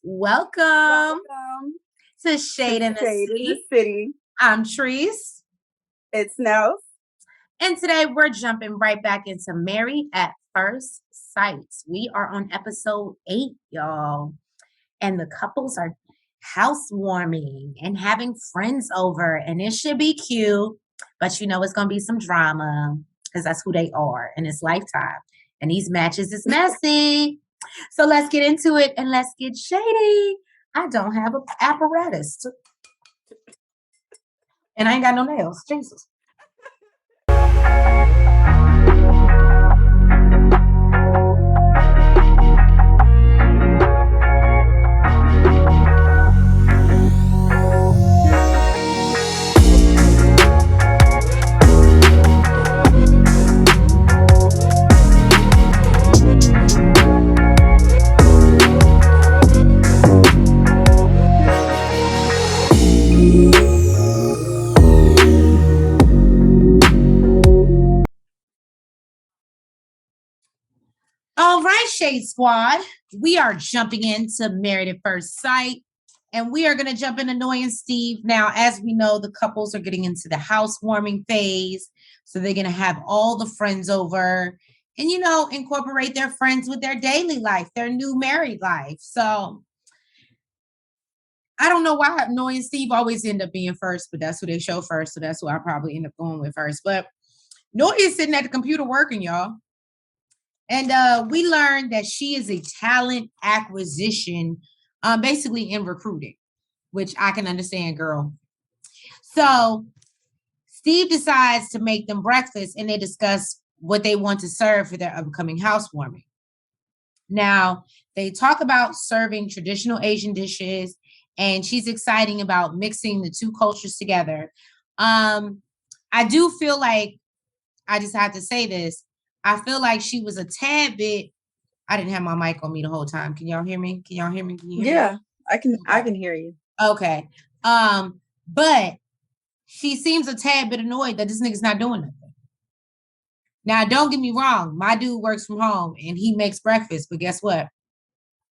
Welcome Welcome to to Shade in the Shade in the City. City. I'm Treese, It's Nels. and today we're jumping right back into Married at First Sight. We are on episode 8, y'all, and the couples are housewarming and having friends over, and it should be cute, but you know it's gonna be some drama because that's who they are, and it's Lifetime, and these matches is messy. So let's get into it and let's get shady. I don't have an apparatus. And I ain't got no nails. Jesus. All right, Shade Squad. We are jumping into Married at First Sight. And we are going to jump into Noy and Steve. Now, as we know, the couples are getting into the housewarming phase. So they're going to have all the friends over and, incorporate their friends with their daily life, their new married life. So I don't know why Noy and Steve always end up being first, but that's who they show first. So that's who I probably end up going with first. But Noy is sitting at the computer working, y'all. And we learned that she is a talent acquisition, basically in recruiting, which I can understand, girl. So Steve decides to make them breakfast and they discuss what they want to serve for their upcoming housewarming. Now, they talk about serving traditional Asian dishes, and she's exciting about mixing the two cultures together. I do feel like, I just have to say this, I feel like she was a tad bit. I didn't have my mic on me the whole time. Can y'all hear me? Can y'all hear me? Can you hear Yeah, me? I can hear you. Okay. But she seems a tad bit annoyed that this nigga's not doing nothing. Now, don't get me wrong. My dude works from home and he makes breakfast, but guess what?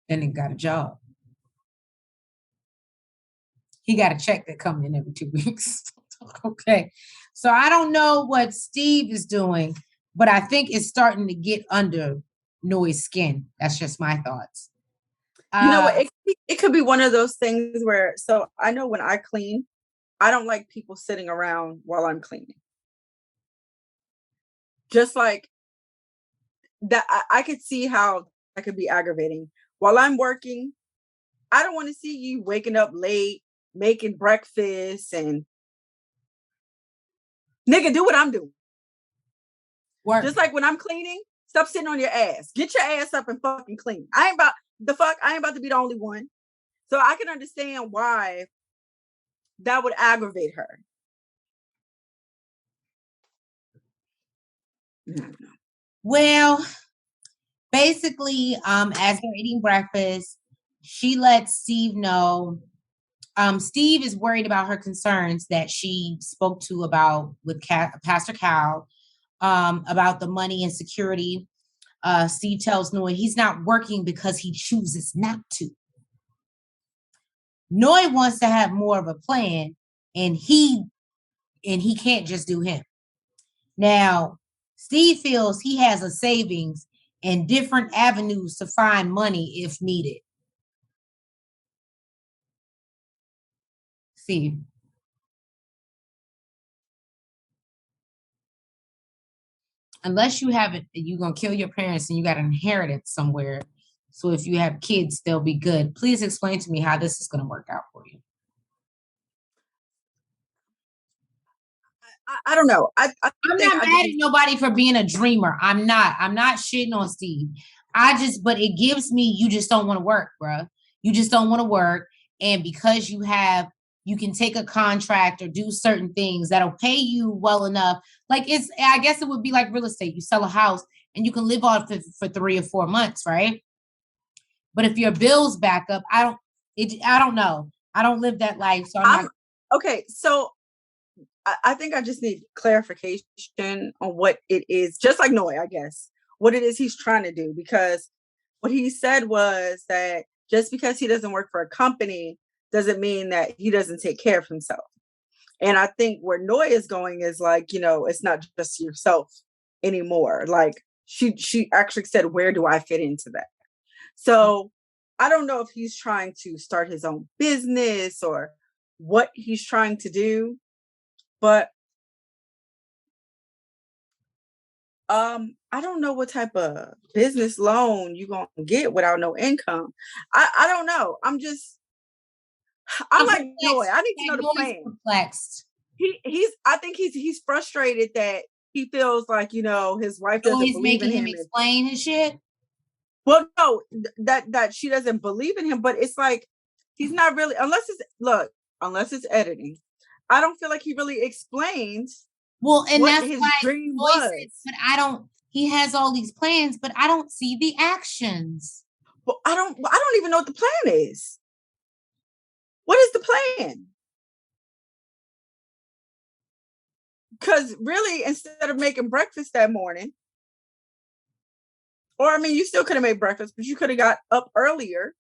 That nigga got a job. He got a check that comes in every 2 weeks. Okay. So I don't know what Steve is doing, but I think it's starting to get under Noy's skin. That's just my thoughts. You know what? It could be one of those things where, so I know when I clean, I don't like people sitting around while I'm cleaning. Just like that, I could see how that could be aggravating. While I'm working, I don't want to see you waking up late, making breakfast, and nigga, do what I'm doing. Work. Just like when I'm cleaning, stop sitting on your ass. Get your ass up and fucking clean. I ain't about to be the only one. So I can understand why that would aggravate her. Well, basically, as they're eating breakfast, she lets Steve know. Steve is worried about her concerns that she spoke to about with Pastor Cal about the money and security. Steve tells Noy he's not working because he chooses not to. Noy wants to have more of a plan, and he can't just do him. Now, Steve feels he has a savings and different avenues to find money if needed. Steve. Unless you have it, you're going to kill your parents and you got an inheritance somewhere. So if you have kids, they'll be good. Please explain to me how this is going to work out for you. I don't know. I'm not mad at nobody for being a dreamer. I'm not shitting on Steve. But it gives me, you just don't want to work, bro. You just don't want to work. And because you can take a contract or do certain things that'll pay you well enough. Like I guess it would be like real estate. You sell a house and you can live off it for 3 or 4 months, right? But if your bills back up, I don't know. I don't live that life. So I'm not. Okay. So I think I just need clarification on what it is, just like Noy, I guess, what it is he's trying to do, because what he said was that just because he doesn't work for a company doesn't mean that he doesn't take care of himself. And I think where Noi is going is like, it's not just yourself anymore. Like she actually said, where do I fit into that? So I don't know if he's trying to start his own business or what he's trying to do, but I don't know what type of business loan you gonna get without no income. I don't know. I'm like Noi. I need to know the plan. Perplexed. I think he's frustrated that he feels like his wife doesn't believe in him. Explain his shit. Well, no, that she doesn't believe in him, but it's like he's not really unless it's editing. I don't feel like he really explains. Well, and what that's his why dream was. But he has all these plans, but I don't see the actions. Well, I don't even know what the plan is. What is the plan? Because really, instead of making breakfast that morning, or I mean, you still could have made breakfast, but you could have got up earlier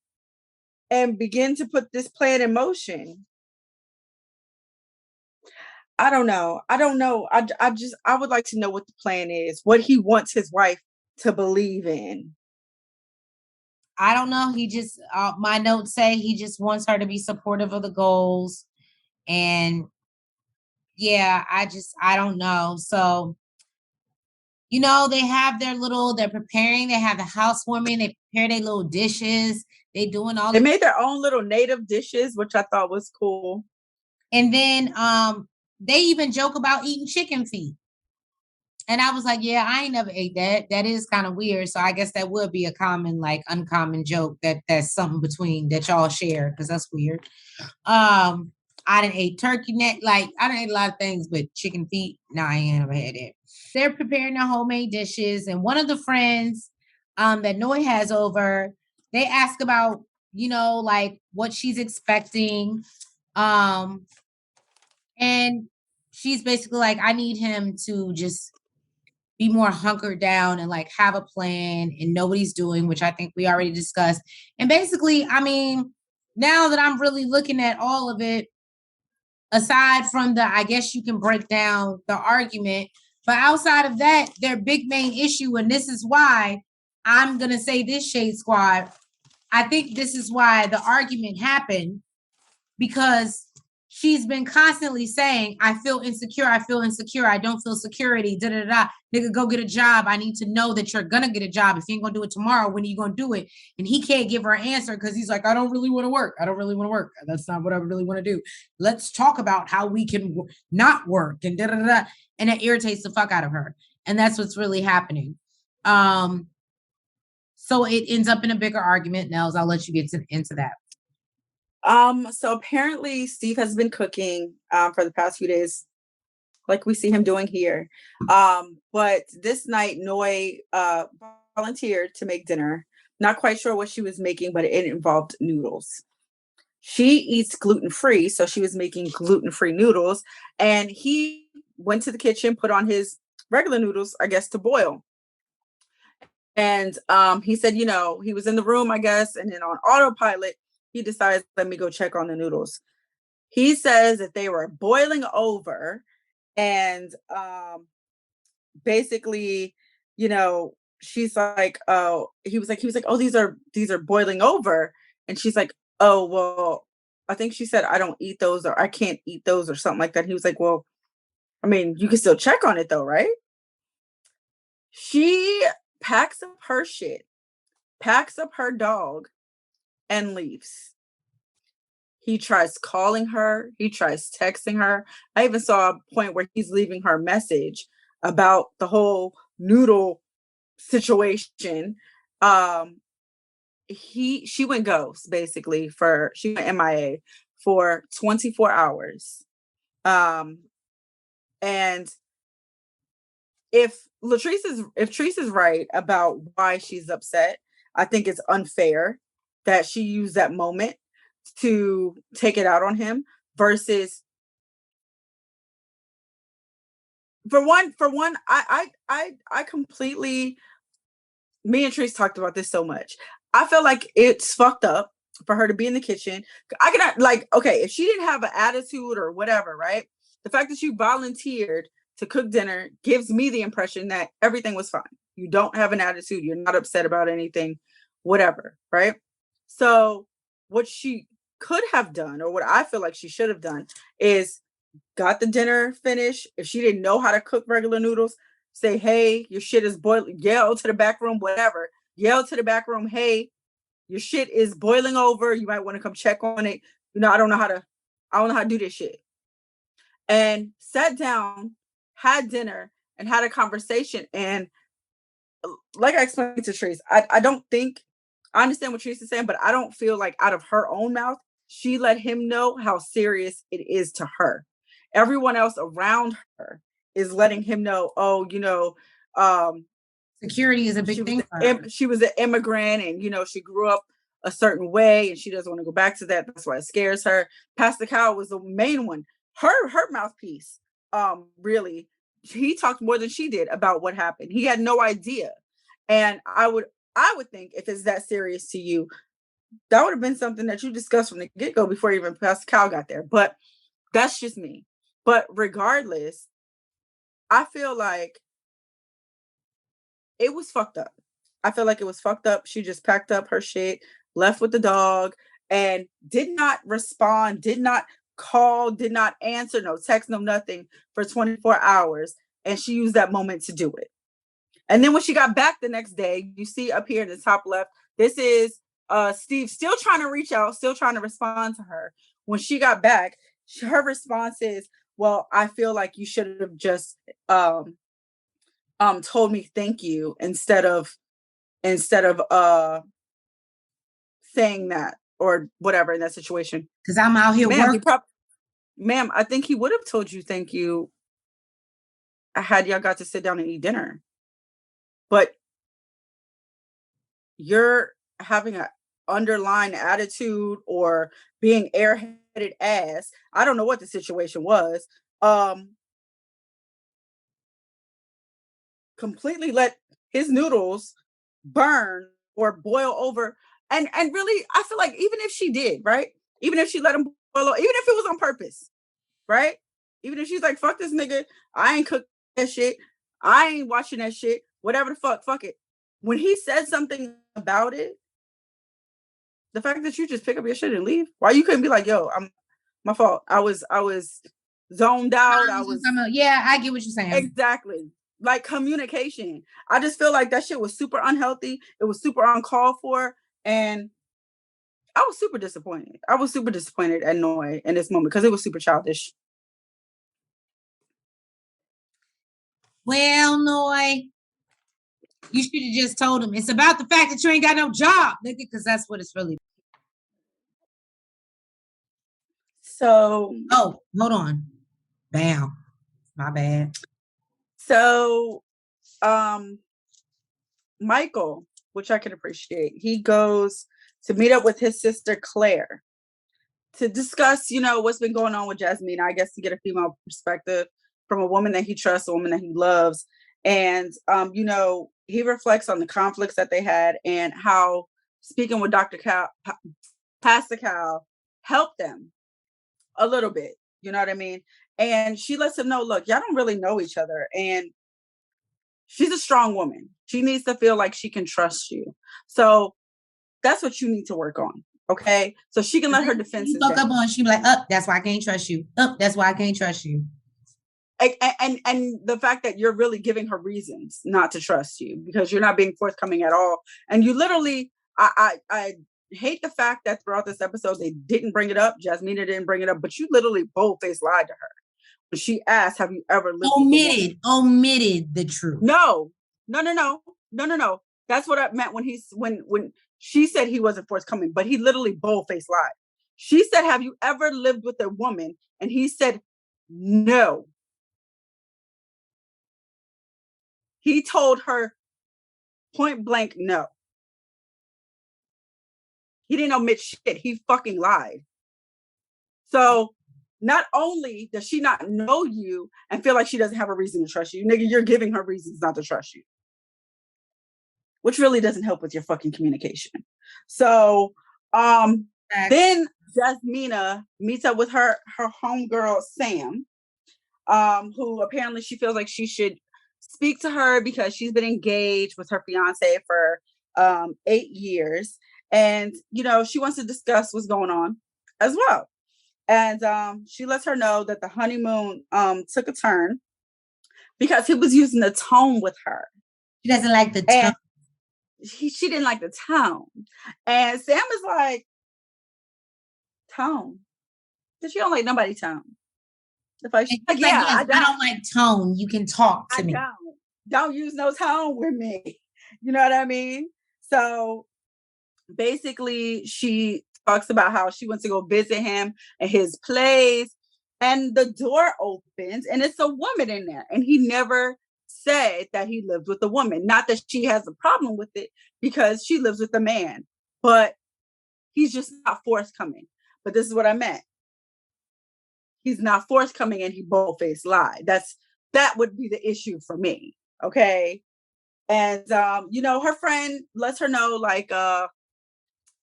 and begin to put this plan in motion. I don't know. I would like to know what the plan is, what he wants his wife to believe in. I don't know. He just, my notes say he just wants her to be supportive of the goals. And yeah, I don't know. So, they have they're preparing, they have the housewarming, they prepare their little dishes. They made their own little native dishes, which I thought was cool. And then, they even joke about eating chicken feet. And I was like, yeah, I ain't never ate that. That is kind of weird. So I guess that would be a common, like uncommon joke that's something between that y'all share, because that's weird. I didn't eat turkey neck. Like I didn't eat a lot of things, but chicken feet, I ain't never had it. They're preparing their homemade dishes. And one of the friends that Noi has over, they ask about, like what she's expecting. And she's basically like, I need him to just be more hunkered down and like have a plan and know what he's doing, which I think we already discussed. And basically, I mean, now that I'm really looking at all of it, aside from I guess you can break down the argument, but outside of that, their big main issue, and this is why I'm going to say this, Shade Squad, I think this is why the argument happened, because she's been constantly saying, I feel insecure, I don't feel security, da-da-da-da. Nigga, go get a job. I need to know that you're gonna get a job. If you ain't gonna do it tomorrow, when are you gonna do it? And he can't give her an answer because he's like, I don't really want to work. That's not what I really want to do. Let's talk about how we can not work and da-da-da-da. And it irritates the fuck out of her. And that's what's really happening. So it ends up in a bigger argument. Nels, I'll let you get into that. So apparently Steve has been cooking for the past few days, like we see him doing here. But this night, Noi volunteered to make dinner. Not quite sure what she was making, but it involved noodles. She eats gluten-free, so she was making gluten-free noodles. And he went to the kitchen, put on his regular noodles, I guess, to boil. And he said, he was in the room, I guess, and then on autopilot, he decides, let me go check on the noodles. He says that they were boiling over, and basically, she's like, oh, he was like, oh, these are boiling over. And she's like, oh, well, I think she said, I don't eat those, or I can't eat those, or something like that. He was like, well, I mean, you can still check on it though, right? She packs up her shit, packs up her dog, and leaves. He tries calling her. He tries texting her. I even saw a point where he's leaving her a message about the whole noodle situation. She went ghost, basically. She went MIA for 24 hours. And if Treese is right about why she's upset, I think it's unfair that she used that moment to take it out on him, versus for one, I completely, me and Treese talked about this so much. I feel like it's fucked up for her to be in the kitchen. I cannot, like, okay, if she didn't have an attitude or whatever, right? The fact that you volunteered to cook dinner gives me the impression that everything was fine. You don't have an attitude. You're not upset about anything, whatever, right? So what she could have done, or what I feel like she should have done, is got the dinner finished. If she didn't know how to cook regular noodles, say, hey, your shit is boiling. Yell to the back room, whatever. Yell to the back room, hey, your shit is boiling over. You might want to come check on it. I don't know how to do this shit. And sat down, had dinner, and had a conversation. And like I explained to Trace, I don't think, I understand what Trace is saying, but I don't feel like out of her own mouth, she let him know how serious it is to her. Everyone else around her is letting him know, security is a big thing for her. She was an immigrant, and she grew up a certain way, and she doesn't want to go back to that. That's why it scares her. Pastor Kyle was the main one. Her mouthpiece. Really, he talked more than she did about what happened. He had no idea. And I would think, if it's that serious to you, that would have been something that you discussed from the get-go before even Pastor Kyle got there. But that's just me. But regardless, I feel like it was fucked up. I feel like it was fucked up. She just packed up her shit, left with the dog, and did not respond, did not call, did not answer, no text, no nothing for 24 hours. And she used that moment to do it. And then when she got back the next day, you see up here in the top left, this is Steve still trying to reach out, still trying to respond to her. When she got back, her response is, well, I feel like you should have just told me thank you instead of saying that or whatever in that situation. Because I'm out here working. Ma'am, I think he would have told you thank you had y'all got to sit down and eat dinner. But you're having an underlying attitude or being airheaded ass. I don't know what the situation was. Completely let his noodles burn or boil over. And really, I feel like even if she did, right? Even if she let him boil over, even if it was on purpose, right? Even if she's like, fuck this nigga, I ain't cook that shit, I ain't watching that shit, whatever the fuck it. When he said something about it, the fact that you just pick up your shit and leave, why you couldn't be like, yo, my fault. I was zoned out. Yeah, I get what you're saying. Exactly. Like communication. I just feel like that shit was super unhealthy. It was super uncalled for. And I was super disappointed. I was super disappointed at Noi in this moment because it was super childish. Well, Noi, you should have just told him it's about the fact that you ain't got no job, nigga, because that's what it's really. So. Oh, hold on. Bam. My bad. So, Michael, which I can appreciate, he goes to meet up with his sister Claire to discuss, what's been going on with Jasmine. I guess to get a female perspective from a woman that he trusts, a woman that he loves. And, he reflects on the conflicts that they had and how speaking with Pastor Cal helped them a little bit. You know what I mean? And she lets him know, look, y'all don't really know each other. And she's a strong woman. She needs to feel like she can trust you. So that's what you need to work on. Okay. So she can let her defenses down. Up on, she be like, that's why I can't trust you. That's why I can't trust you. And the fact that you're really giving her reasons not to trust you because you're not being forthcoming at all. And you literally, I hate the fact that throughout this episode, they didn't bring it up. Jasmina didn't bring it up, but you literally bold-faced lied to her. When she asked, have you ever lived omitted the truth? No. That's what I meant when she said he wasn't forthcoming, but he literally bold-faced lied. She said, have you ever lived with a woman? And he said, no. He told her point blank, no. He didn't omit shit. He fucking lied. So not only does she not know you and feel like she doesn't have a reason to trust you, nigga, you're giving her reasons not to trust you, which really doesn't help with your fucking communication. So Then Jasmina meets up with her homegirl Sam, who apparently she feels like she should speak to her because she's been engaged with her fiance for 8 years, and she wants to discuss what's going on as well. And she lets her know that the honeymoon took a turn because he was using the tone with her. She doesn't like the tone. She didn't like the tone. And Sam is like, tone? Because she don't like nobody tone. Like, I don't like tone. You can talk to me. Don't use no tone with me. You know what I mean? So basically, she talks about how she wants to go visit him at his place, and the door opens, and it's a woman in there, and he never said that he lived with a woman. Not that she has a problem with it, because she lives with a man, but he's just not forthcoming. But this is what I meant. He's not forthcoming, and he bold-faced lied. That would be the issue for me. Okay. And her friend lets her know, like,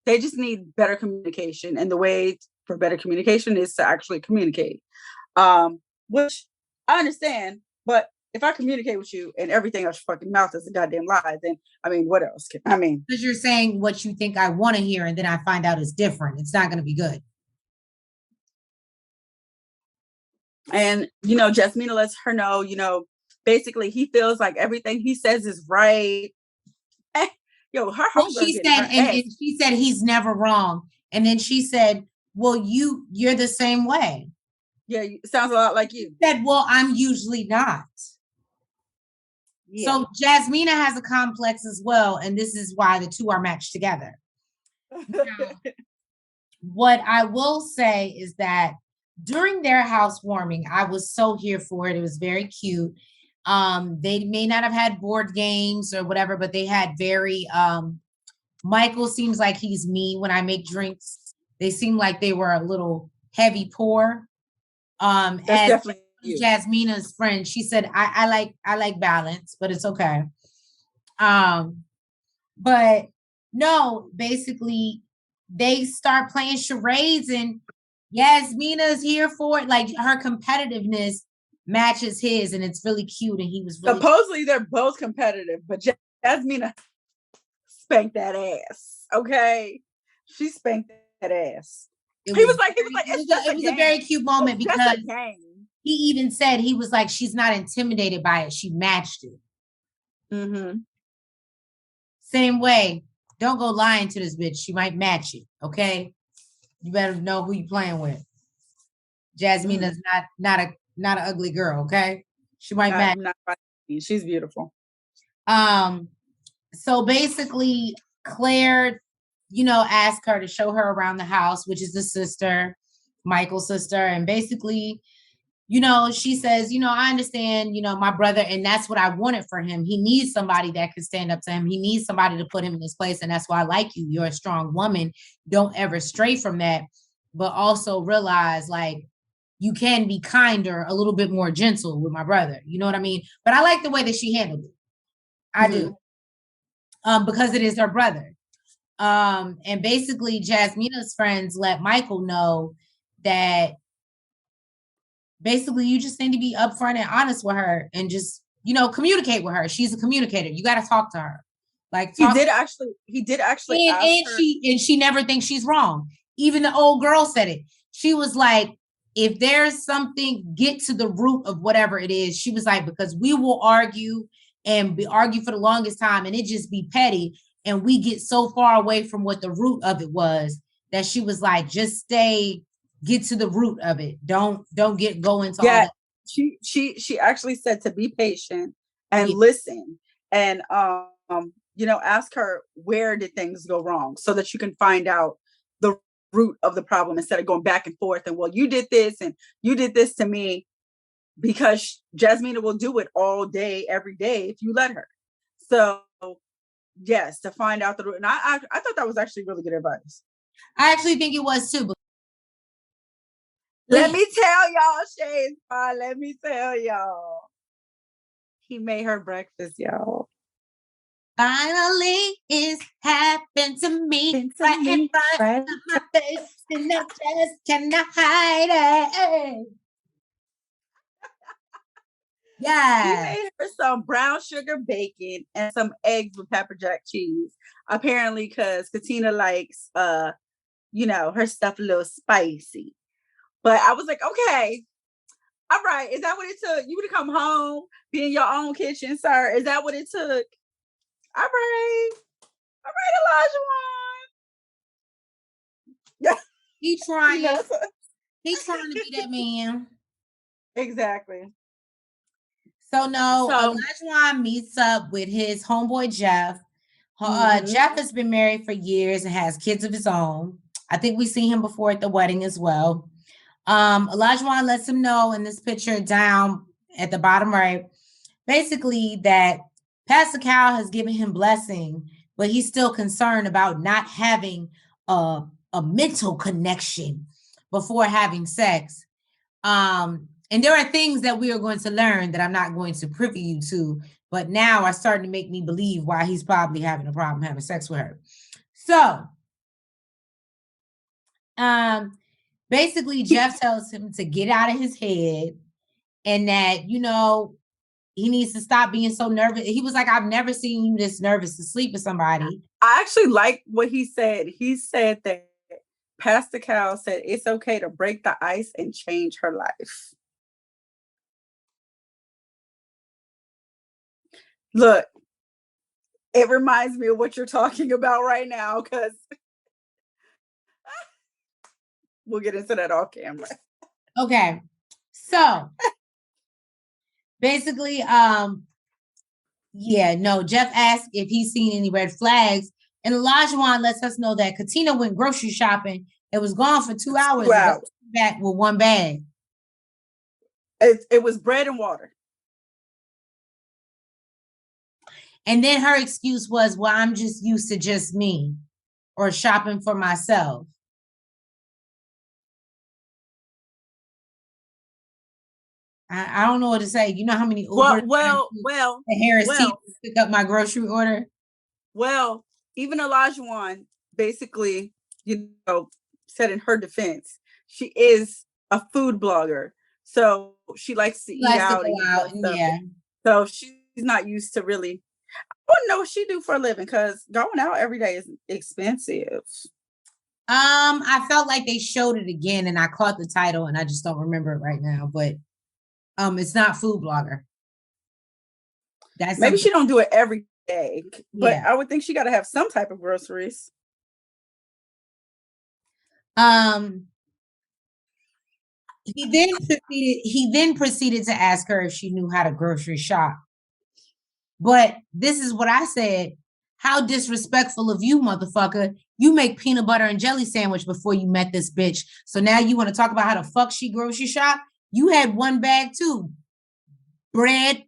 they just need better communication, and the way for better communication is to actually communicate. Which I understand, but if I communicate with you and everything else your fucking mouth is a goddamn lie, then what else? Because you're saying what you think I want to hear, and then I find out it's different. It's not going to be good. And Jasmina lets her know, basically he feels like everything he says is right. Her she said, and she said he's never wrong. And then she said, well, you're the same way. Yeah, sounds a lot like you. She said, well, I'm usually not. Yeah. So Jasmina has a complex as well, and this is why the two are matched together. Now, what I will say is that during their housewarming, I was so here for it. It was very cute. They may not have had board games or whatever, but they had very Michael seems like he's me when I make drinks. They seem like they were a little heavy pour. That's definitely you. Jasmina's friend, she said, I like balance, but it's okay. But no, basically they start playing charades, and Yasmina's here for it. Like, her competitiveness matches his, and it's really cute. And he was really supposedly they're both competitive, but Jasmina spanked that ass. Okay, she spanked that ass. It was a very cute moment, because he even said, he was like, she's not intimidated by it. She matched it. Mm-hmm. Same way. Don't go lying to this bitch. She might match it. Okay. You better know who you playing with. Jasmina's not an ugly girl. Okay. She might match. She's beautiful. So basically Claire, asked her to show her around the house, which is the sister, Michael's sister. And basically, she says, I understand, my brother, and that's what I wanted for him. He needs somebody that can stand up to him. He needs somebody to put him in his place. And that's why I like you. You're a strong woman. Don't ever stray from that, but also realize, like, you can be kinder, a little bit more gentle with my brother. You know what I mean? But I like the way that she handled it. I do. Because it is her brother. And basically Jasmina's friends let Michael know that basically you just need to be upfront and honest with her, and just, communicate with her. She's a communicator. You got to talk to her. Like, he did actually and she never thinks she's wrong. Even the old girl said it. She was like, if there's something, get to the root of whatever it is. She was like, because we will argue argue for the longest time, and it just be petty, and we get so far away from what the root of it was, that she was like, just get to the root of it. Don't go into all that. She actually said to be patient and listen, and ask her, where did things go wrong, so that you can find out the root of the problem, instead of going back and forth and, well, you did this and you did this to me. Because Jasmina will do it all day, every day, if you let her. So, yes, to find out the root. And I thought that was actually really good advice. I actually think it was too. Let me tell y'all, Shades, let me tell y'all. He made her breakfast, y'all. Finally, it's happened to me. Right in front of my face, and I just cannot hide it. He Yeah. made her some brown sugar bacon and some eggs with pepper jack cheese. Apparently, because Katina likes her stuff a little spicy. But I was like, okay, all right. Is that what it took? You would come home, be in your own kitchen, sir. Is that what it took? All right. All right, Elijah. Yeah. He trying. You know, He's trying to be that man. exactly. So no, Elijah meets up with his homeboy Jeff. Jeff has been married for years and has kids of his own. I think we see him before at the wedding as well. Elijah lets him know in this picture down at the bottom right, basically that Pastor Cal has given him blessing, but he's still concerned about not having a mental connection before having sex. And there are things that we are going to learn that I'm not going to privy you to, but now are starting to make me believe why he's probably having a problem having sex with her. So, basically, Jeff tells him to get out of his head and that, he needs to stop being so nervous. He was like, I've never seen you this nervous to sleep with somebody. I actually like what he said. He said that Pastor Cal said it's okay to break the ice and change her life. Look, it reminds me of what you're talking about right now, because we'll get into that off camera. Okay. So basically, Jeff asked if he's seen any red flags, and Elijah lets us know that Katina went grocery shopping and was gone for 2 hours. Back with one bag. It was bread and water. And then her excuse was, well, I'm just used to just me or shopping for myself. I don't know what to say. You know how many Uber the Harris pick up my grocery order? Well, even Elijah basically, said in her defense, she is a food blogger. So she likes to eat out. Yeah. So she's not used to really, I don't know what she do for a living, because going out every day is expensive. I felt like they showed it again and I caught the title and I just don't remember it right now, but it's not food blogger. That's maybe she don't do it every day, but I would think she got to have some type of groceries. He then proceeded to ask her if she knew how to grocery shop. But this is what I said. How disrespectful of you, motherfucker. You make peanut butter and jelly sandwich before you met this bitch. So now you want to talk about how the fuck she grocery shop? You had one bag too. Bread,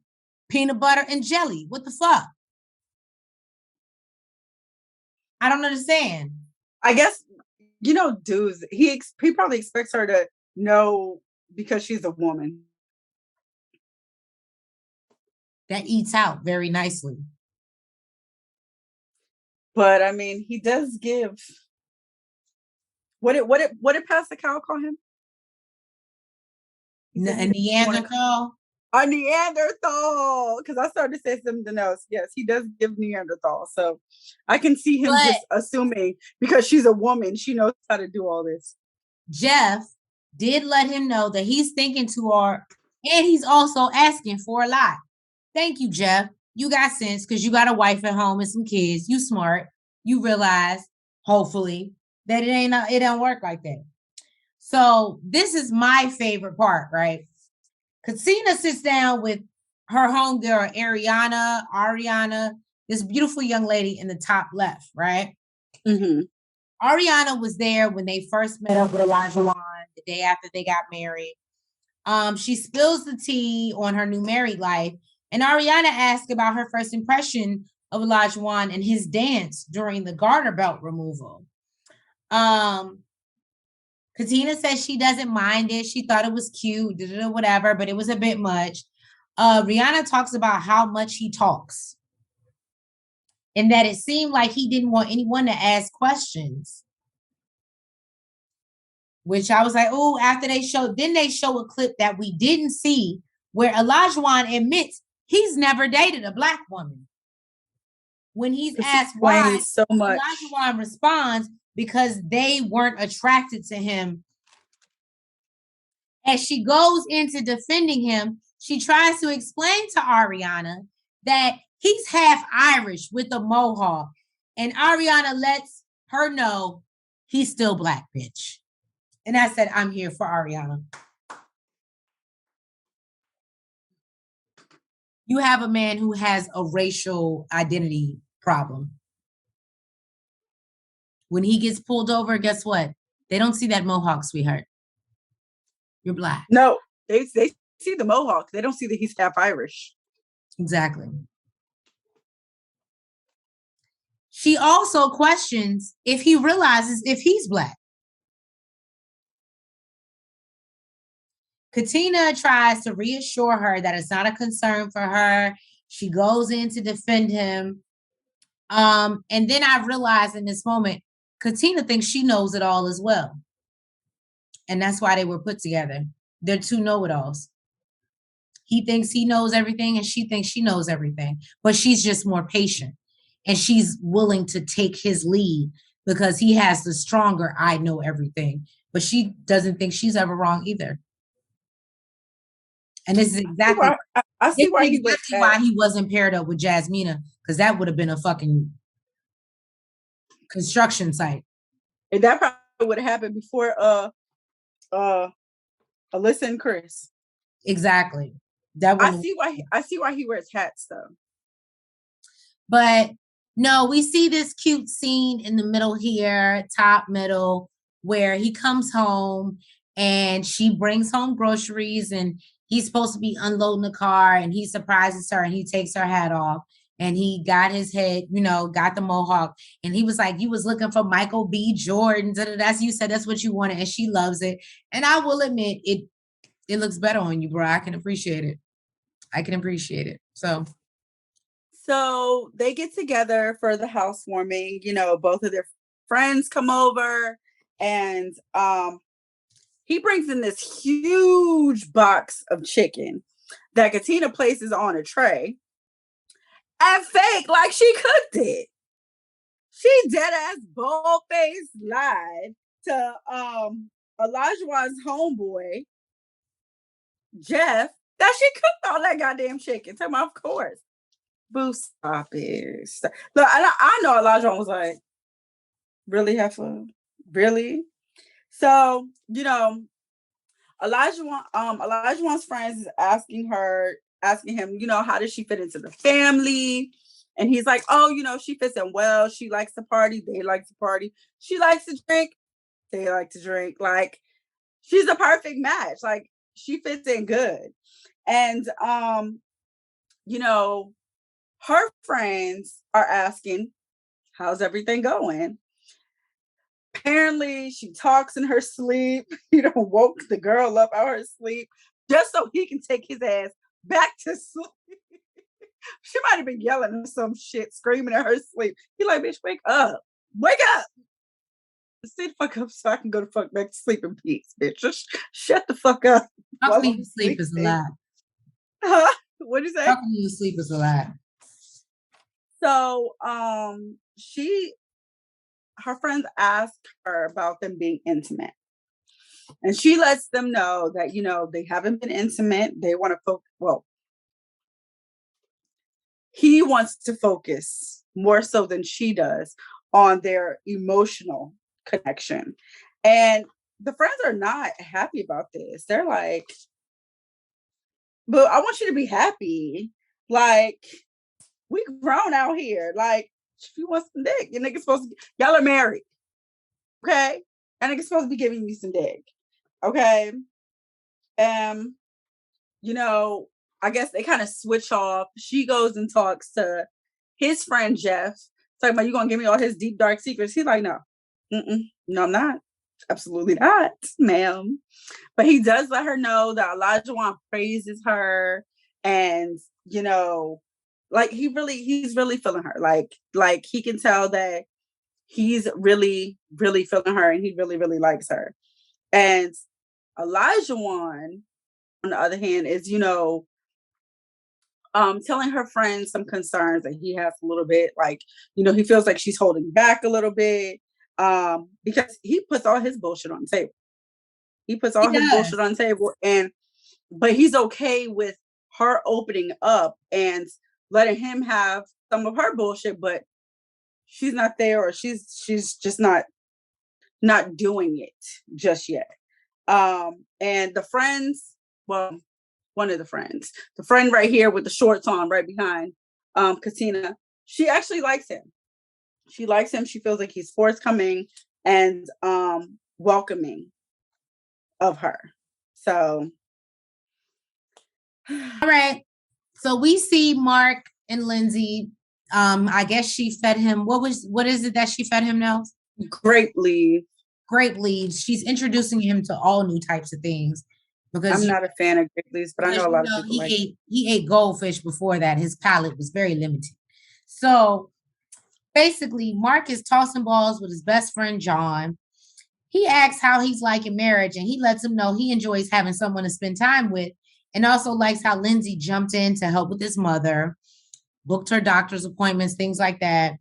peanut butter, and jelly. What the fuck? I don't understand. I guess, dudes, he probably expects her to know because she's a woman. That eats out very nicely. But I mean, he does give. What did Pastor Cal call him? A Neanderthal? A Neanderthal, because I started to say something else. Yes, he does give Neanderthal. So I can see him just assuming because she's a woman, she knows how to do all this. Jeff did let him know that he's thinking too hard and he's also asking for a lot. Thank you, Jeff. You got sense because you got a wife at home and some kids. You smart. You realize, hopefully, that it don't work like that. So this is my favorite part, right? Katina sits down with her homegirl, Ariana, this beautiful young lady in the top left, right? Mm-hmm. Ariana was there when they first met up with Elijah the day after they got married. She spills the tea on her new married life, and Ariana asked about her first impression of Elijah and his dance during the garter belt removal. Katina says she doesn't mind it. She thought it was cute, whatever, but it was a bit much. Rihanna talks about how much he talks. and that it seemed like he didn't want anyone to ask questions. Which I was like, oh, after they showed, then they show a clip that we didn't see where Olajuwon admits he's never dated a black woman. When he's asked why, so much. Olajuwon responds, because they weren't attracted to him. As she goes into defending him, she tries to explain to Ariana that he's half Irish with a mohawk. And Ariana lets her know he's still black, bitch. And I said, I'm here for Ariana. You have a man who has a racial identity problem. When he gets pulled over, guess what? They don't see that mohawk, sweetheart. You're black. No, they see the mohawk. They don't see that he's half Irish. Exactly. She also questions if he realizes if he's black. Katina tries to reassure her that it's not a concern for her. She goes in to defend him. And then I realized in this moment, Katina thinks she knows it all as well. And that's why they were put together. They're two know-it-alls. He thinks he knows everything and she thinks she knows everything. But she's just more patient. And she's willing to take his lead because he has the stronger I know everything. But she doesn't think she's ever wrong either. And this is exactly why he wasn't paired up with Jasmina, because that would have been a fucking construction site. And that probably would have happened before Alyssa and Chris. Exactly. I see why he wears hats though. But no, we see this cute scene in the middle here, top middle, where he comes home and she brings home groceries and he's supposed to be unloading the car and he surprises her and he takes her hat off and he got his head, got the mohawk. And he was like, you was looking for Michael B. Jordan. That's you said that's what you wanted. And she loves it. And I will admit it looks better on you, bro. I can appreciate it. So they get together for the housewarming, both of their friends come over and he brings in this huge box of chicken that Katina places on a tray and fake like she cooked it. She dead ass bald face lied to Olajuwon's homeboy Jeff that she cooked all that goddamn chicken. Tell me, of course. Boo, stop it. Look, I know Olajuwon was like, really, Heifer? Really? So, Olajuwon's friends is asking him, how does she fit into the family? And he's like, oh, she fits in well. She likes to party. They like to party. She likes to drink. They like to drink. Like, she's a perfect match. Like, she fits in good. And, her friends are asking, how's everything going? Apparently, she talks in her sleep. Woke the girl up out of her sleep just so he can take his ass back to sleep. She might have been yelling or some shit, screaming in her sleep. He like, bitch, wake up. Wake up. Stay the fuck up so I can go the fuck back to sleep in peace, bitch. Just shut the fuck up. Talking to sleep is a lie. Huh? What'd you say? Talking to sleep is a lie. So, her friends ask her about them being intimate. And she lets them know that, they haven't been intimate. They want to focus. He wants to focus more so than she does on their emotional connection. And the friends are not happy about this. They're like, but I want you to be happy. Like, we grown out here. Like, if you want some dick, your nigga's supposed to y'all are married. Okay? And nigga's supposed to be giving you some dick. Okay? I guess they kind of switch off. She goes and talks to his friend Jeff, talking about, you gonna give me all his deep, dark secrets. He's like, no. No, I'm not. Absolutely not, ma'am. But he does let her know that Olajuwon praises her and, like he's really feeling her. Like he can tell that he's really, really feeling her and he really, really likes her. And Elijah Wan, on the other hand, is, telling her friends some concerns that he has a little bit. Like, he feels like she's holding back a little bit. Because he puts all his bullshit on the table. He puts all his bullshit on the table, but he's okay with her opening up and letting him have some of her bullshit, but she's not there, or she's just not doing it just yet. And the friends, well, one of the friends, the friend right here with the shorts on right behind Katina, she actually likes him. She likes him. She feels like he's forthcoming and welcoming of her. So all right. So we see Mark and Lindsay. I guess she fed him. What is it that she fed him now? Grape leaf. Grape leaves. She's introducing him to all new types of things because I'm not a fan of grape leaves, but I know a lot of people he ate goldfish before that. His palate was very limited. So basically, Mark is tossing balls with his best friend John. He asks how he's liking marriage, and he lets him know he enjoys having someone to spend time with, and also likes how Lindsay jumped in to help with his mother, booked her doctor's appointments, things like that.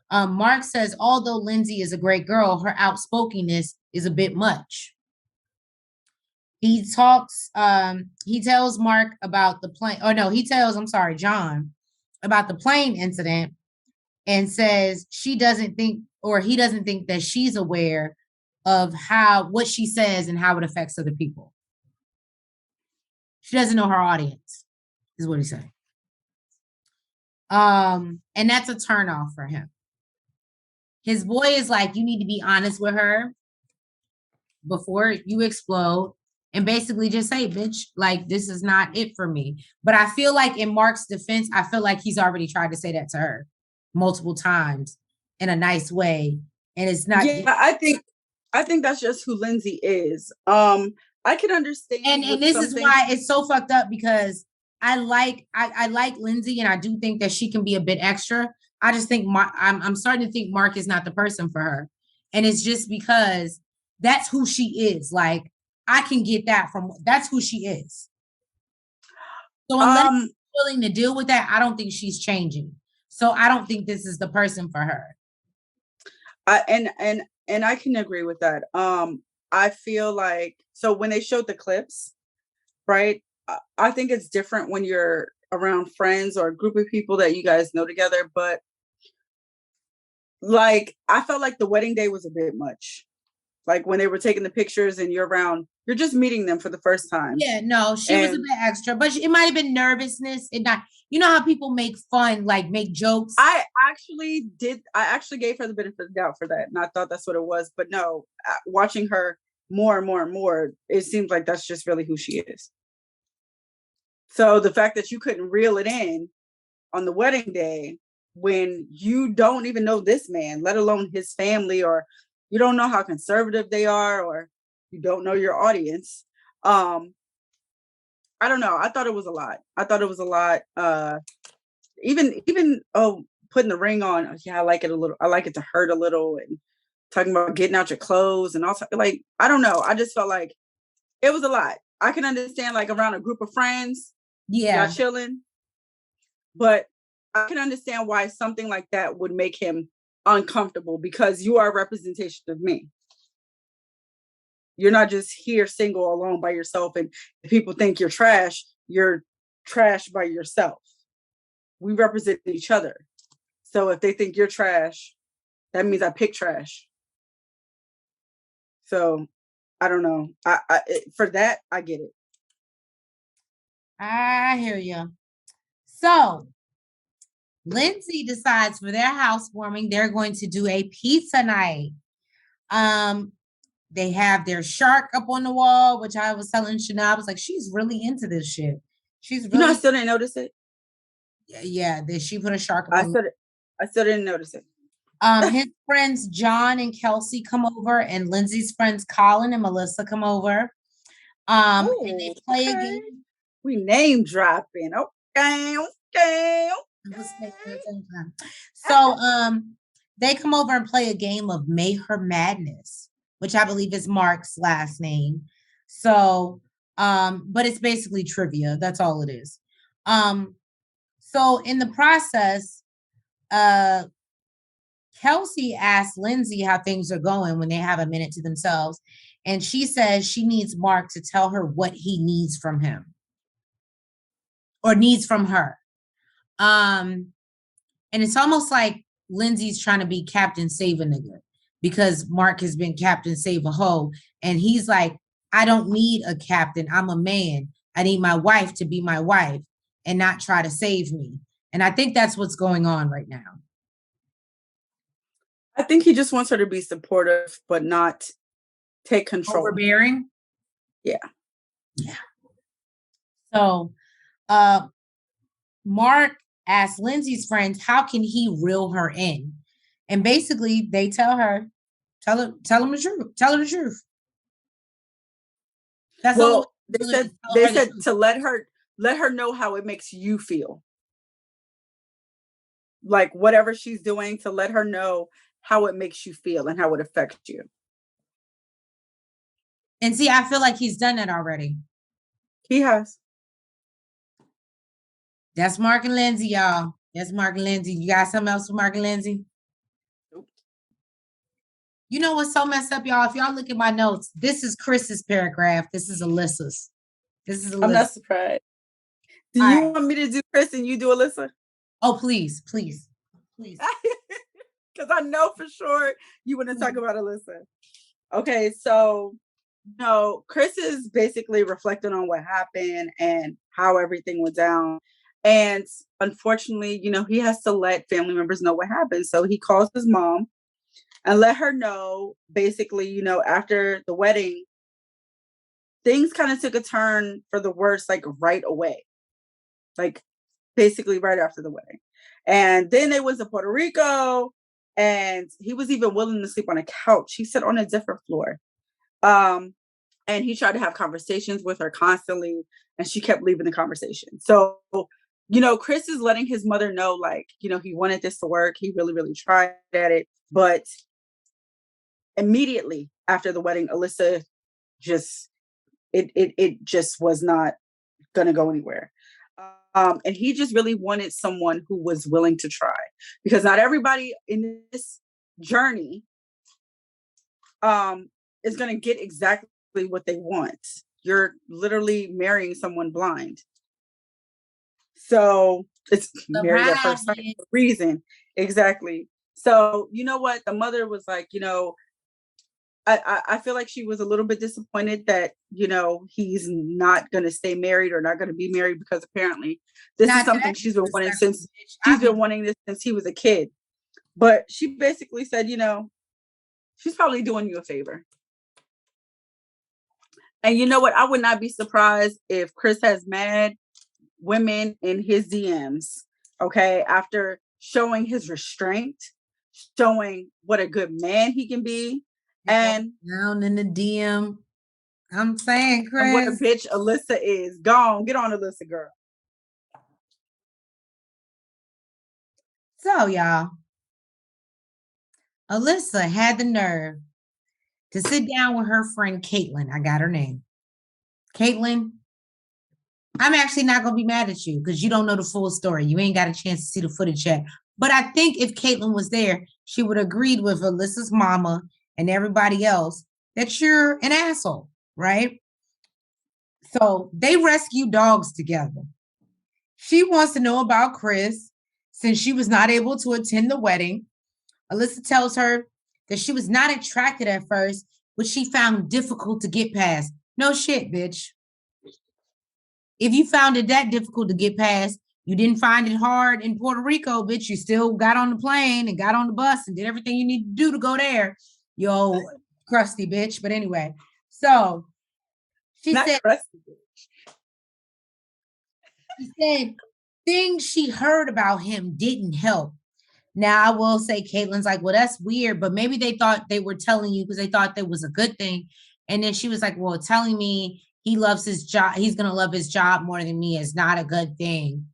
Mark says, although Lindsay is a great girl, her outspokenness is a bit much. He tells Mark about the plane, John about the plane incident, and says he doesn't think that she's aware of what she says and how it affects other people. She doesn't know her audience, is what he said. And that's a turnoff for him. His boy is like, you need to be honest with her before you explode and basically just say, bitch, like, this is not it for me. But I feel like in Mark's defense, I feel like he's already tried to say that to her multiple times in a nice way. And it's not. Yeah, I think that's just who Lindsay is. I can understand. And this is why it's so fucked up, because I like Lindsay, and I do think that she can be a bit extra. I just think I'm starting to think Mark is not the person for her. And it's just because that's who she is. Like, I can get that that's who she is. So unless she's willing to deal with that, I don't think she's changing. So I don't think this is the person for her. And I can agree with that. I feel like, so when they showed the clips, right? I think it's different when you're around friends or a group of people that you guys know together. But like, I felt like the wedding day was a bit much. Like when they were taking the pictures and you're just meeting them for the first time. Yeah, no, she was a bit extra, but it might have been nervousness. You know how people make fun, like make jokes. I actually gave her the benefit of the doubt for that. And I thought that's what it was. But no, watching her more and more and more, it seems like that's just really who she is. So the fact that you couldn't reel it in on the wedding day when you don't even know this man, let alone his family, or you don't know how conservative they are, or you don't know your audience. I don't know. I thought it was a lot. Even putting the ring on. Yeah, I like it a little. I like it to hurt a little, and talking about getting out your clothes and also, like, I don't know. I just felt like it was a lot. I can understand, like, around a group of friends, y'all chilling, but I can understand why something like that would make him uncomfortable, because you are a representation of me. You're not just here single alone by yourself, and if people think you're trash by yourself. We represent each other. So if they think you're trash, that means I pick trash. So I don't know. For that, I get it. I hear you. So Lindsay decides for their housewarming, they're going to do a pizza night. They have their shark up on the wall, which I was telling Shana, I was like, she's really into this shit. She's really. I still didn't notice it. Yeah, she put a shark. I still didn't notice it. His friends John and Kelsey come over, and Lindsay's friends Colin and Melissa come over. And they play a game. We name dropping. Okay. We'll stay for the same time. So they come over and play a game of May Her Madness, which I believe is Mark's last name. So but it's basically trivia. That's all it is. So in the process, uh Kelsey asked Lindsay how things are going when they have a minute to themselves. And she says she needs Mark to tell her what he needs from him or needs from her. Um, and it's almost like Lindsay's trying to be Captain Save a Nigga because Mark has been Captain Save a Hoe. And he's like, I don't need a captain. I'm a man. I need my wife to be my wife and not try to save me. And I think that's what's going on right now. I think he just wants her to be supportive, but not take control. Overbearing? Yeah. Yeah. So Mark asked Lindsay's friends, how can he reel her in? And basically they tell her, tell him the truth. Tell her the truth. That's well, they said to let her know how it makes you feel. Like whatever she's doing, to let her know how it makes you feel and how it affects you. And see, I feel like he's done that already. He has. That's Mark and Lindsay, y'all. That's Mark and Lindsay. You got something else for Mark and Lindsay? Nope. You know what's so messed up, y'all? If y'all look at my notes, this is Chris's paragraph. This is Alyssa's. I'm not surprised. Do you want me to do Chris and you do Alyssa? Oh, please. Because I know for sure you want to talk about Alyssa. Okay, so no, Chris is basically reflecting on what happened and how everything went down. And unfortunately, he has to let family members know what happened. So he calls his mom and let her know, basically, after the wedding, things kind of took a turn for the worse, like right away. Like basically right after the wedding. And then they went to Puerto Rico and he was even willing to sleep on a couch. He sat on a different floor. And he tried to have conversations with her constantly and she kept leaving the conversation. So, Chris is letting his mother know, like, he wanted this to work. He really, really tried at it. But immediately after the wedding, Alyssa it just was not going to go anywhere. And he just really wanted someone who was willing to try, because not everybody in this journey is going to get exactly what they want. You're literally marrying someone blind. So it's married at first sight for a reason. Exactly. So you know what? The mother was like, I feel like she was a little bit disappointed that, he's not going to stay married or not going to be married, because apparently this is something she's been wanting since he was a kid. But she basically said, she's probably doing you a favor. And you know what? I would not be surprised if Chris has mad women in his DMs, okay, after showing his restraint, showing what a good man he can be. And down in the DM, I'm saying, Chris, and what a bitch Alyssa is. Go on, get on Alyssa, girl. So, y'all, Alyssa had the nerve to sit down with her friend Caitlin. I got her name. Caitlin, I'm actually not going to be mad at you because you don't know the full story. You ain't got a chance to see the footage yet. But I think if Caitlin was there, she would have agreed with Alyssa's mama and everybody else that you're an asshole, right? So they rescue dogs together. She wants to know about Chris since she was not able to attend the wedding. Alyssa tells her that she was not attracted at first, which she found difficult to get past. No shit, bitch. If you found it that difficult to get past, you didn't find it hard in Puerto Rico, bitch. You still got on the plane and got on the bus and did everything you need to do to go there. Yo, crusty bitch. But anyway, so she said, things she heard about him didn't help. Now, I will say, Caitlin's like, well, that's weird, but maybe they thought they were telling you because they thought that was a good thing. And then she was like, well, telling me he loves his job, he's going to love his job more than me is not a good thing.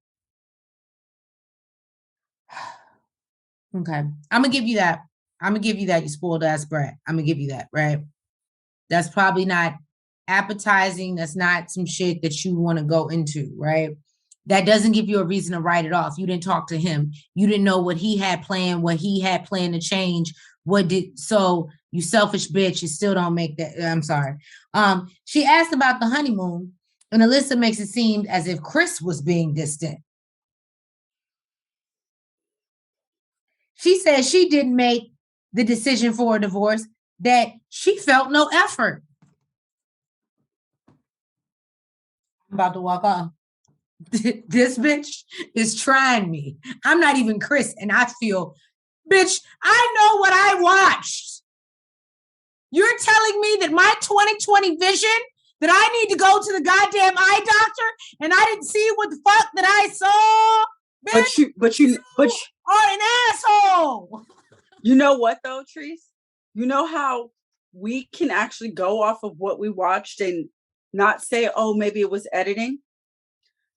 Okay. I'm gonna give you that. I'm gonna give you that, you spoiled ass brat. I'm gonna give you that, right? That's probably not appetizing. That's not some shit that you want to go into, right? That doesn't give you a reason to write it off. You didn't talk to him. You didn't know what he had planned, what he had planned to change. So you selfish bitch, you still don't make that. I'm sorry. She asked about the honeymoon, and Alyssa makes it seem as if Chris was being distant. She says she didn't make the decision for a divorce, that she felt no effort. I'm about to walk off. This bitch is trying me. I'm not even Chris, and I feel, bitch, I know what I watched. You're telling me that my 2020 vision, that I need to go to the goddamn eye doctor, and I didn't see what the fuck that I saw? Bitch, but you are an asshole. You know what though, Treese? You know how we can actually go off of what we watched and not say, oh, maybe it was editing?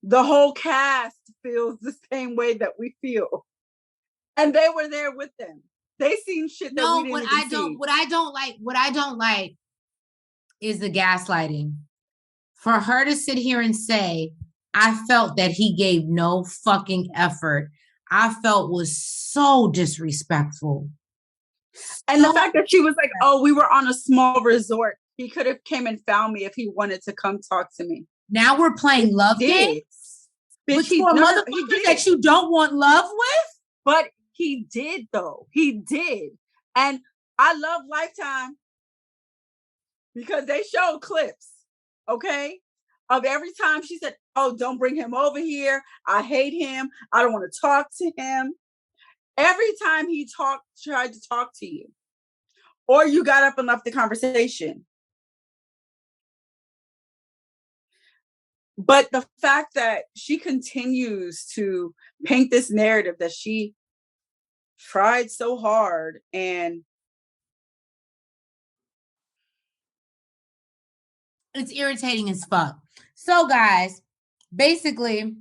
The whole cast feels the same way that we feel. And they were there with them. They seen shit that we didn't even see. What I don't like is the gaslighting. For her to sit here and say, I felt that he gave no fucking effort, I felt was so disrespectful. And the fact that she was like, oh, we were on a small resort. He could have came and found me if he wanted to come talk to me. Now we're playing love games? Bitch, for a motherfucker that you don't want love with? But he did, though. He did. And I love Lifetime because they showed clips, okay, of every time she said, oh, don't bring him over here. I hate him. I don't want to talk to him. Every time he tried to talk to you, or you got up and left the conversation. But the fact that she continues to paint this narrative that she tried so hard, and it's irritating as fuck. So guys, basically,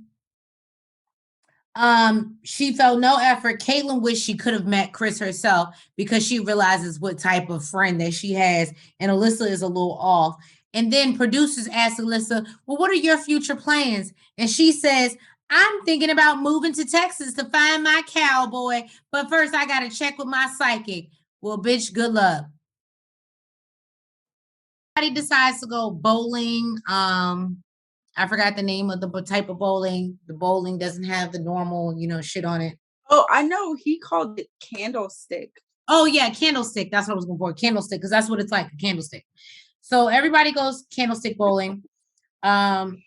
she felt no effort. Caitlin wished she could have met Chris herself because she realizes what type of friend that she has, and Alyssa is a little off. And then producers ask Alyssa, well, what are your future plans? And she says, I'm thinking about moving to Texas to find my cowboy, but first I got to check with my psychic. Well, bitch, good luck. Everybody decides to go bowling. I forgot the name of the type of bowling. The bowling doesn't have the normal, shit on it. Oh, I know. He called it candlestick. Oh, yeah, candlestick. That's what I was going for. Candlestick, because that's what it's like, a candlestick. So everybody goes candlestick bowling. And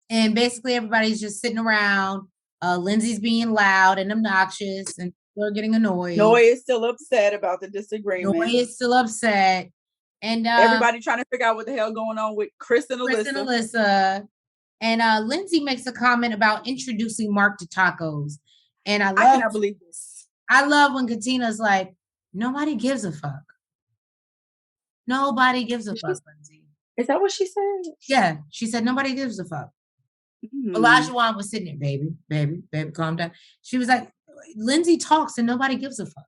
basically everybody's just sitting around. Lindsay's being loud and obnoxious, and people are getting annoyed. Noe is still upset about the disagreement. Noe is still upset. And everybody trying to figure out what the hell going on with Chris and Alyssa. And Lindsay makes a comment about introducing Mark to tacos. And I cannot believe this. I love when Katina's like, nobody gives a fuck. Nobody gives a fuck, Lindsay. Is that what she said? Yeah. She said, nobody gives a fuck. Olajuwon was sitting there, baby, calm down. She was like, Lindsay talks and nobody gives a fuck.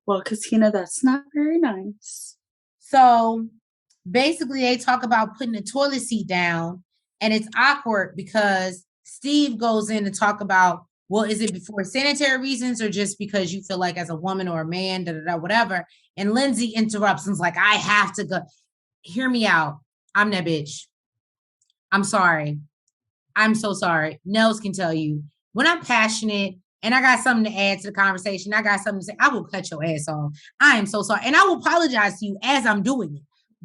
Well, Katina, that's not very nice. So basically they talk about putting the toilet seat down, and it's awkward because Steve goes in to talk about, well, is it for sanitary reasons or just because you feel like as a woman or a man, whatever. And Lindsay interrupts and's like, I have to go. Hear me out. I'm that bitch. I'm sorry. I'm so sorry. Nels can tell you, when I'm passionate and I got something to add to the conversation, I got something to say, I will cut your ass off. I am so sorry. And I will apologize to you as I'm doing it.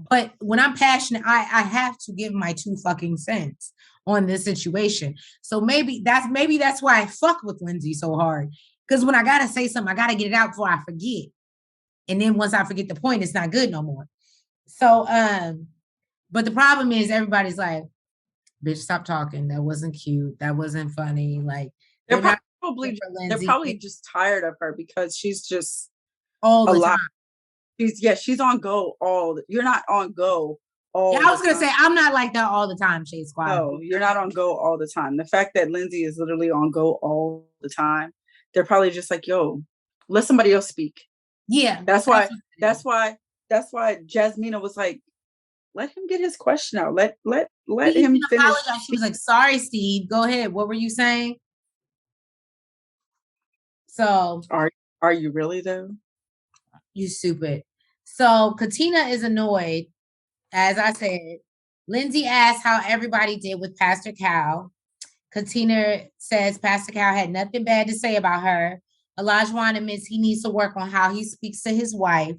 But when I'm passionate, I have to give my 2 fucking cents on this situation. So maybe that's why I fuck with Lindsay so hard. Because when I gotta say something, I gotta get it out before I forget. And then once I forget the point, it's not good no more. So but the problem is everybody's like, bitch, stop talking. That wasn't cute. That wasn't funny. Like they're probably just tired of her because she's just all the time. She's on go you're not on go all I was gonna say I'm not like that all the time, Shade Squad. No, you're not on go all the time. The fact that Lindsay is literally on go all the time. They're probably just like, yo, let somebody else speak. Yeah. That's why Jasmina was like, let him get his question out. Let She him even finish. apologized. She was like, sorry, Steve. Go ahead. What were you saying? So Are you really though? you stupid. So Katina is annoyed. As I said, Lindsay asked how everybody did with Pastor Cal. Katina says Pastor Cal had nothing bad to say about her. Olajuwon admits he needs to work on how he speaks to his wife.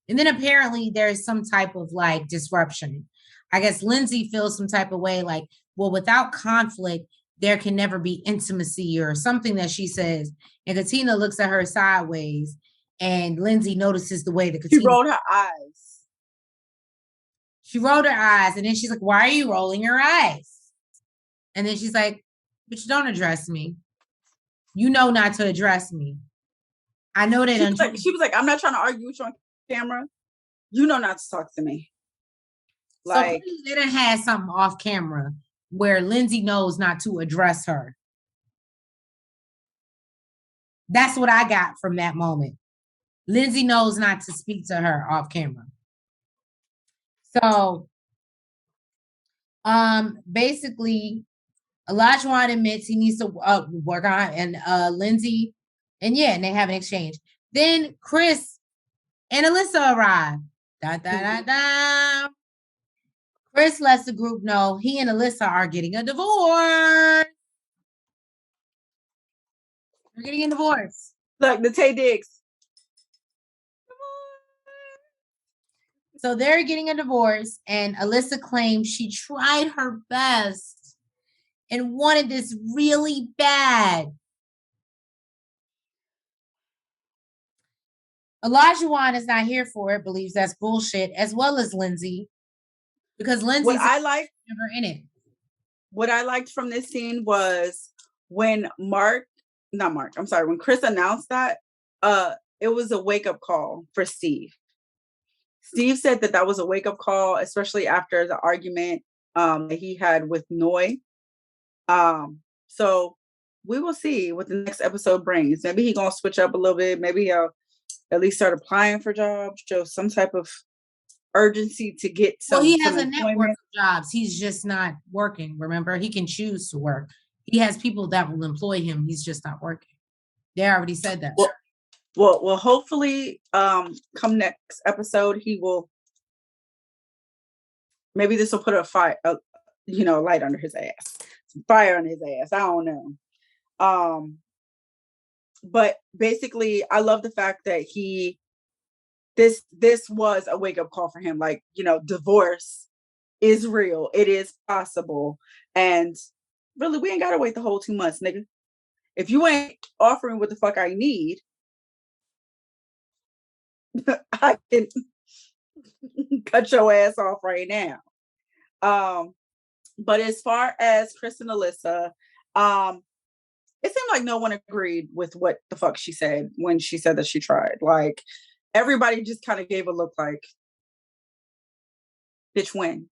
And then apparently there's some type of like disruption. I guess Lindsay feels some type of way like, well, without conflict, there can never be intimacy or something that she says. And Katina looks at her sideways, and Lindsay notices the way that Katina. She rolled her eyes. She rolled her eyes, and then she's like, why are you rolling your eyes? And then she's like, but you don't address me. You know not to address me. I know that. She was like, I'm not trying to argue with you on camera. You know not to talk to me. Like, so they done had something off camera where Lindsay knows not to address her. That's what I got from that moment. Lindsay knows not to speak to her off camera. So, basically, Olajuwon admits he needs to work on, and Lindsay, and they have an exchange. Then Chris and Alyssa arrive. Da da da da. Chris lets the group know he and Alyssa are getting a divorce. They're getting a divorce. Look, the Tay Diggs. So they're getting a divorce, and Alyssa claims she tried her best and wanted this really bad. Olajuwon is not here for it, believes that's bullshit, as well as Lindsay, because Lindsay's never in it. What I liked from this scene was when when Chris announced that, it was a wake-up call for Steve. Steve said that was a wake-up call, especially after the argument that he had with Noi. So we will see what the next episode brings. Maybe he's gonna switch up a little bit. Maybe he'll at least start applying for jobs, show some type of urgency to get some. Well, he has a network of jobs. He's just not working. Remember, he can choose to work. He has people that will employ him. He's just not working. They already said that. Well, hopefully, come next episode, he will. Maybe this will put a fire, light under his ass, some fire on his ass. I don't know. But basically, I love the fact that this was a wake up call for him. Like, divorce is real. It is possible, and really, we ain't gotta wait the whole 2 months, nigga. If you ain't offering what the fuck I need, I can cut your ass off right now. But as far as Chris and Alyssa, it seemed like no one agreed with what the fuck she said when she said that she tried. Like, everybody just kind of gave a look like, bitch, when?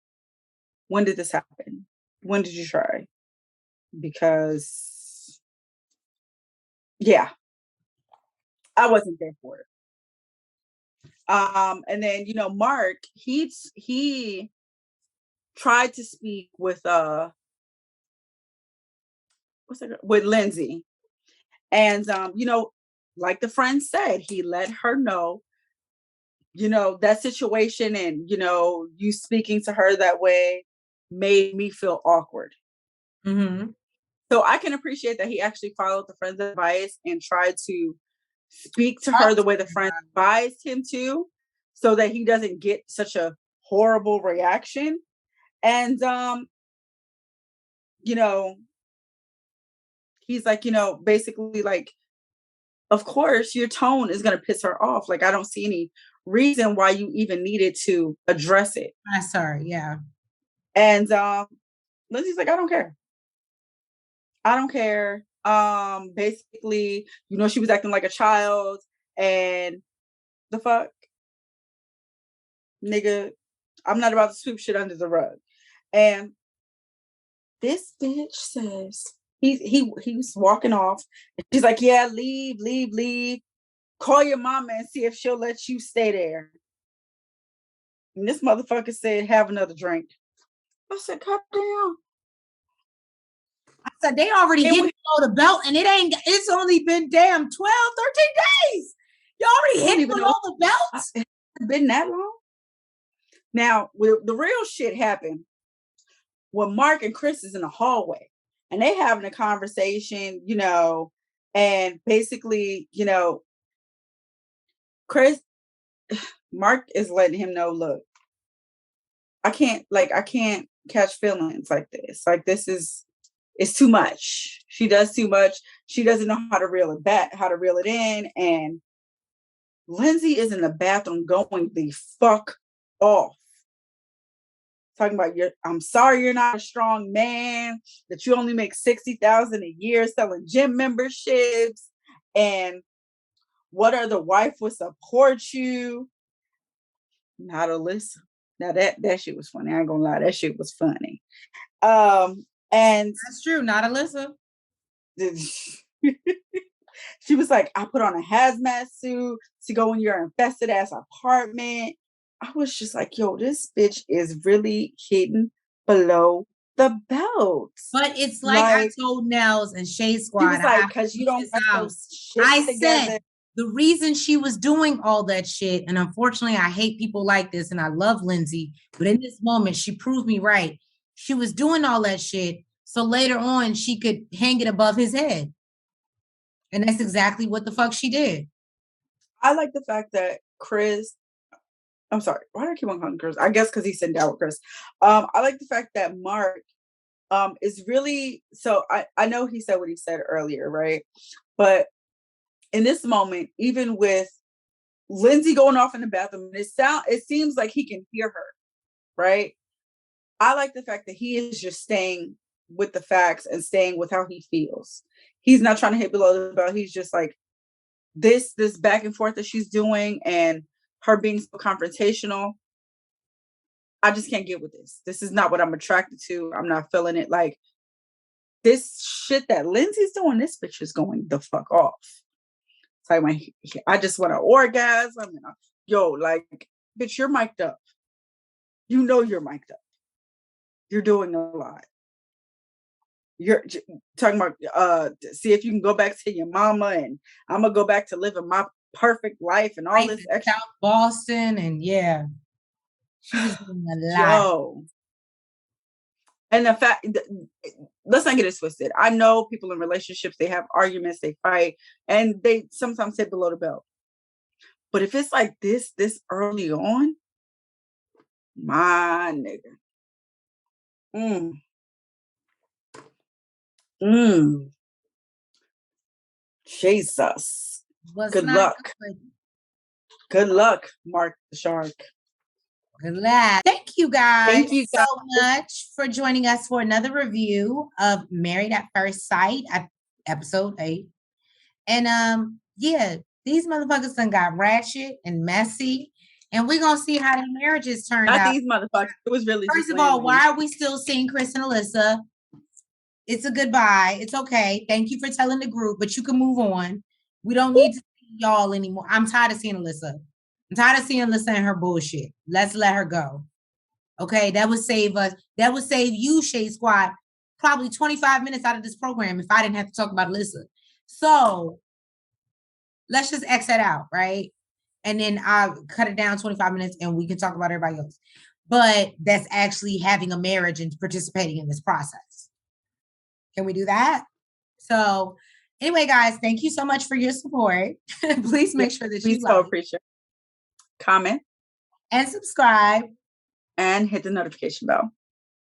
When did this happen? When did you try? Because, yeah, I wasn't there for it. And then, Mark, he tried to speak with with Lindsay. And like the friend said, he let her know, that situation, and you speaking to her that way made me feel awkward. Mm-hmm. So I can appreciate that he actually followed the friend's advice and tried to speak to her the way the friend advised him to, so that he doesn't get such a horrible reaction. And he's like, basically like, of course your tone is going to piss her off. Like, I don't see any reason why you even needed to address it. I'm sorry. Yeah. And Lindsay's like, I don't care. Basically, she was acting like a child, and the fuck, nigga, I'm not about to sweep shit under the rug. And this bitch says, he was walking off. She's like, yeah, leave. Call your mama and see if she'll let you stay there. And this motherfucker said, have another drink. I said, God damn. I said, they already hit below the belt, and it's only been damn 12, 13 days. You already hit below the belt? It's been that long? Now, the real shit happened when Mark and Chris is in the hallway, and they having a conversation, you know, and basically, you know, Mark is letting him know, look, I can't catch feelings like this. Like, it's too much. She does too much. She doesn't know how to reel it in. And Lindsay is in the bathroom going the fuck off. Talking about, I'm sorry you're not a strong man, that you only make $60,000 a year selling gym memberships, and what other wife would support you? Not Alyssa. Now that shit was funny. I ain't gonna lie, that shit was funny. And that's true, not Alyssa. She was like, I put on a hazmat suit to go in your infested ass apartment. I was just like, yo, this bitch is really hitting below the belt. But it's like I told Nels and Shade Squad. She was like, because you don't have those shit together. Said the reason she was doing all that shit, and unfortunately I hate people like this, and I love Lindsay, but in this moment she proved me right. She was doing all that shit so later on she could hang it above his head. And that's exactly what the fuck she did. I like the fact that Chris, I'm sorry, why do I keep on calling Chris? I guess because he's sitting down with Chris. I like the fact that Mark is really, so I know he said what he said earlier, right? But in this moment, even with Lindsay going off in the bathroom, it seems like he can hear her, right? I like the fact that he is just staying with the facts and staying with how he feels. He's not trying to hit below the belt. He's just like, this back and forth that she's doing and her being so confrontational, I just can't get with this. This is not what I'm attracted to. I'm not feeling it. Like, this shit that Lindsay's doing, this bitch is going the fuck off. It's like, I just want to orgasm. Yo, like, bitch, you're mic'd up. You know you're mic'd up. You're doing a lot. You're talking about see if you can go back to your mama, and I'm gonna go back to living my perfect life and all this extra South Boston, and yeah, she was doing a lot. Yo. And the fact, let's not get it twisted. I know people in relationships, they have arguments, they fight, and they sometimes hit below the belt. But if it's like this early on, my nigga. Jesus. Good luck. Good luck, Mark the Shark. Good luck. Thank you guys so much for joining us for another review of Married at First Sight, episode 8. And yeah, these motherfuckers done got ratchet and messy. And we're going to see how their marriages turned out. Not these motherfuckers. It was really First of all, why are we still seeing Chris and Alyssa? It's a goodbye. It's okay. Thank you for telling the group, but you can move on. We don't need to see y'all anymore. I'm tired of seeing Alyssa. I'm tired of seeing Alyssa and her bullshit. Let's let her go. Okay, that would save us. That would save you, Shade Squad, probably 25 minutes out of this program if I didn't have to talk about Alyssa. So let's just X that out, right? And then I'll cut it down 25 minutes and we can talk about everybody else. But that's actually having a marriage and participating in this process. Can we do that? So anyway, guys, thank you so much for your support. Please make sure that you so appreciate, comment, and subscribe, and hit the notification bell.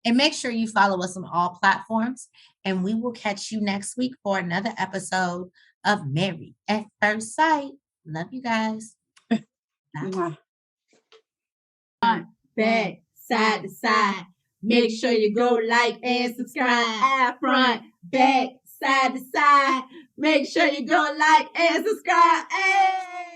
And make sure you follow us on all platforms. And we will catch you next week for another episode of Married at First Sight. Love you guys. Back, side to side. Make sure you go like and subscribe. Front, back, side to side. Make sure you go like and subscribe. Hey!